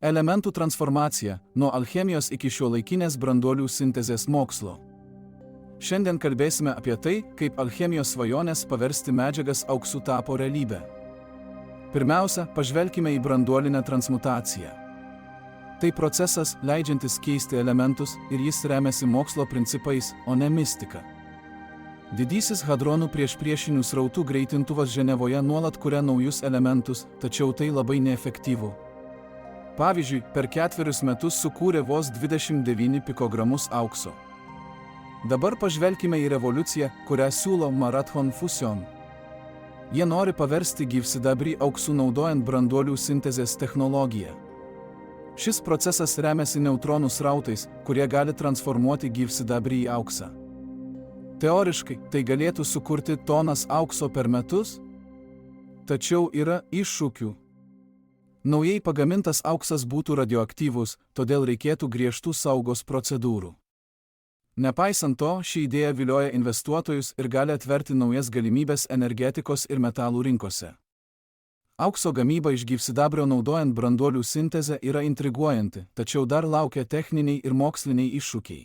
Elementų transformacija nuo alchemijos iki šiuolaikinės branduolių sintezės mokslo. Šiandien kalbėsime apie tai, kaip alchemijos svajonės paversti medžiagas auksu tapo realybę. Pirmiausia, pažvelkime į branduolinę transmutaciją. Tai procesas, leidžiantis keisti elementus ir jis remiasi mokslo principais, o ne mistika. Didysis hadronų priešpriešinių srautų greitintuvas Ženevoje nuolat kuria naujus elementus, tačiau tai labai neefektyvu. Pavyzdžiui, per 4 metus sukūrė vos 29 pikogramus aukso. Dabar pažvelkime į revoliuciją, kurią siūlo Marathon Fusion. Jie nori paversti gyvsidabrį auksu naudojant branduolių sintezės technologiją. Šis procesas remiasi neutronų srautais, kurie gali transformuoti gyvsidabrį į auksą. Teoriškai, tai galėtų sukurti tonas aukso per metus, tačiau yra iššūkių. Naujai pagamintas auksas būtų radioaktyvus, todėl reikėtų griežtų saugos procedūrų. Nepaisant to, ši idėja vilioja investuotojus ir gali atverti naujas galimybės energetikos ir metalų rinkose. Aukso gamyba iš gyvsidabrio naudojant branduolių sintezę yra intriguojanti, tačiau dar laukia techniniai ir moksliniai iššūkiai.